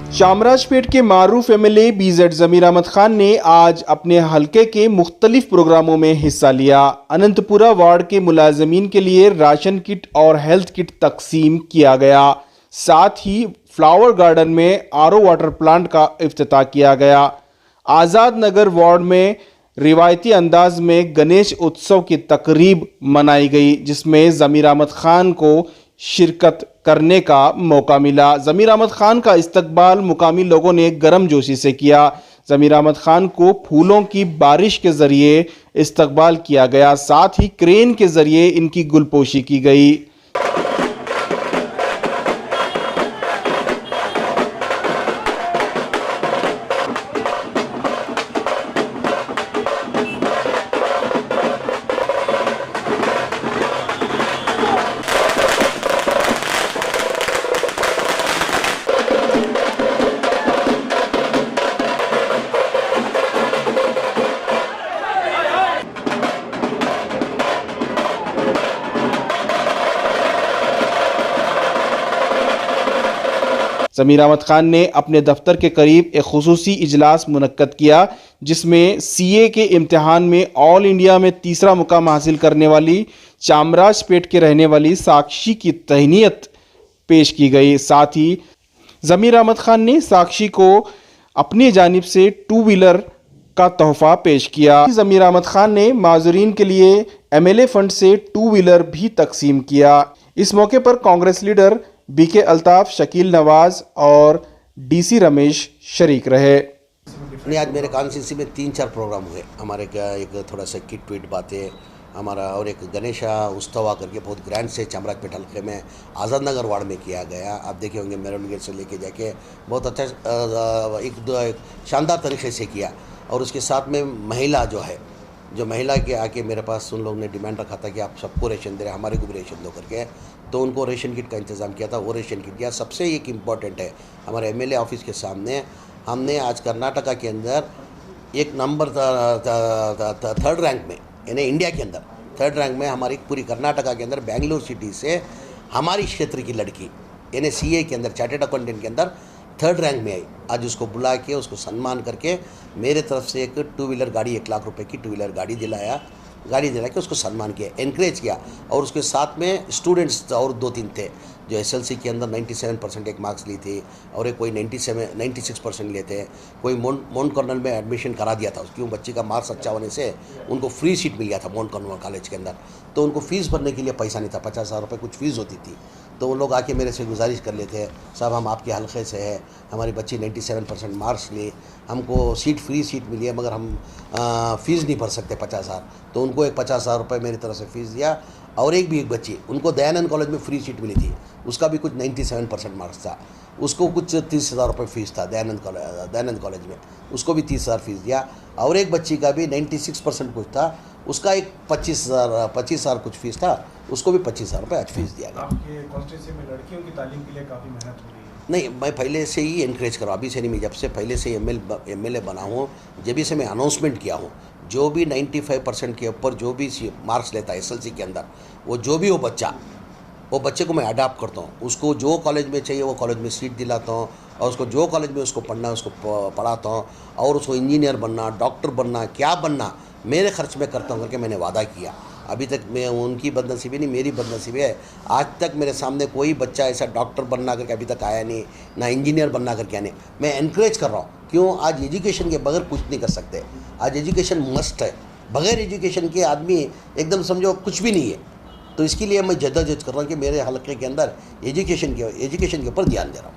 चामराजपेट के मारूफ MLA BZ जमीर अहमद खान ने आज अपने हलके के मुख्तलिफ प्रोग्रामों में हिस्सा लिया। अनंतपुरा वार्ड के मुलाजमीन के लिए राशन किट और हेल्थ किट तकसीम किया गया। साथ ही फ्लावर गार्डन में आरओ वाटर प्लांट का इफ्तिताह किया गया। आज़ाद नगर वार्ड में रिवायती अंदाज में गणेश उत्सव की तकरीब मनाई गई, जिसमें जमीर अहमद खान को शिरकत करने का मौका मिला। जमीर अहमद खान का इस्तकबाल मुकामी लोगों ने गर्मजोशी से किया। जमीर अहमद खान को फूलों की बारिश के जरिए इस्तकबाल किया गया, साथ ही क्रेन के जरिए इनकी गुलपोशी की गई। जमीर अहमद खान ने अपने दफ्तर के करीब एक खुसूसी इजलास मुनक्कद किया, जिसमें सीए के इम्तिहान में ऑल इंडिया में तीसरा मुकाम हासिल करने वाली चामराजपेट के रहने वाली साक्षी की तहनीत पेश की गई। साथ ही जमीर अहमद खान ने साक्षी को अपनी जानिब से 2 व्हीलर का तोहफा पेश किया। जमीर अहमद खान ने माजूरीन के लिए एमएलए फंड से 2 व्हीलर भी तकसीम किया। इस मौके पर कांग्रेस लीडर बीके अल्ताफ, शकील नवाज और डीसी रमेश शरीक रहे। नहीं, आज मेरे कॉन्स्टिट्यूंसी में 3-4 प्रोग्राम हुए हमारे। क्या एक थोड़ा सा किट पिट बातें हमारा, और एक गणेशा उत्सव करके बहुत ग्रैंड से चामराजपेट हल्के में आज़ाद नगर वार्ड में किया गया। आप देखे होंगे मेरन गेट से लेके जाके बहुत अच्छा एक शानदार तरीके से किया। और उसके साथ में महिला जो महिला के आके मेरे पास उन लोगों ने डिमांड रखा था कि आप सबको रेशन दे रहे, हमारे को भी रेशन दो करके, तो उनको रेशन किट का इंतज़ाम किया था। वो रेशन किट दिया। सबसे एक इम्पॉर्टेंट है, हमारे एमएलए ऑफिस के सामने हमने आज कर्नाटका के अंदर एक नंबर 3rd रैंक में, यानी इंडिया के अंदर 3rd रैंक में हमारी पूरी कर्नाटका के अंदर बेंगलुरु सिटी से हमारी क्षेत्र की लड़की यानी सीए के अंदर चार्टेड अकाउंटेंट के अंदर 3rd रैंक में आई। आज उसको बुला के उसको सम्मान करके मेरे तरफ से एक 2 व्हीलर गाड़ी, 1 लाख रुपए की 2 व्हीलर गाड़ी दिला के उसको सम्मान किया, एनकरेज किया। और उसके साथ में स्टूडेंट्स और 2-3 थे जो एसएलसी के अंदर 97% एक मार्क्स ली थी, और एक कोई 96% लेते हैं। कोई माउंट कर्नल में एडमिशन करा दिया था, क्यों बच्ची का मार्क्स अच्छा होने से उनको फ्री सीट मिल गया था माउंट कर्नल कॉलेज के अंदर। तो उनको फ़ीस भरने के लिए पैसा नहीं था, 50,000 रुपये कुछ फ़ीस होती थी। तो वो लोग आके मेरे से गुजारिश कर लेते हैं, साहब हम आपके हल्के से है, हमारी बच्ची 97% मार्क्स ली, हमको फ्री सीट मिली है, मगर हम फ़ीस नहीं भर सकते 50,000। तो उनको एक 50,000 रुपये मेरी तरफ से फ़ीस दिया। और एक बच्ची, उनको दयानंद कॉलेज में फ्री सीट मिली थी, उसका भी कुछ 97% मार्क्स था, उसको कुछ 30,000 रुपये फ़ीस था दयानंद कॉलेज में, उसको भी 30,000 फ़ीस दिया। और एक बच्ची का भी 96% कुछ था, उसका एक 25,000 कुछ फीस था, उसको भी 25,000 रुपये आज फीस दिया गया। आपके कॉन्स्टिट्यूंसी में लड़कियों की तालीम के लिए काफ़ी मेहनत हो रही है? नहीं, मैं पहले से ही इनकरेज कर रहा हूँ, अभी से नहीं, मैं जब से पहले से एमएलए बना हूँ, जब से मैं अनाउंसमेंट किया हूँ, जो भी 95% के ऊपर जो भी मार्क्स लेता है एसएलसी के अंदर, वो बच्चे को मैं अडॉप्ट करता हूँ। उसको जो कॉलेज में चाहिए वो कॉलेज में सीट दिलाता हूँ, और उसको जो कॉलेज में उसको पढ़ना है उसको पढ़ाता हूँ, और उसको इंजीनियर बनना, डॉक्टर बनना, क्या बनना मेरे खर्च में करता हूँ करके मैंने वादा किया। अभी तक मैं उनकी बदनसीबी नहीं, मेरी बदनसीबी है। आज तक मेरे सामने कोई बच्चा ऐसा डॉक्टर बनना करके अभी तक आया नहीं, ना इंजीनियर बनना करके आने। मैं एनकरेज कर रहा हूँ, क्यों? आज एजुकेशन के बगैर कुछ नहीं कर सकते। आज एजुकेशन मस्ट है, बगैर एजुकेशन के आदमी एकदम समझो कुछ भी नहीं है। तो इसके लिए मैं जद्दोजहद कर रहा हूँ कि मेरे हल्के के अंदर एजुकेशन के ऊपर ध्यान दे रहा हूँ।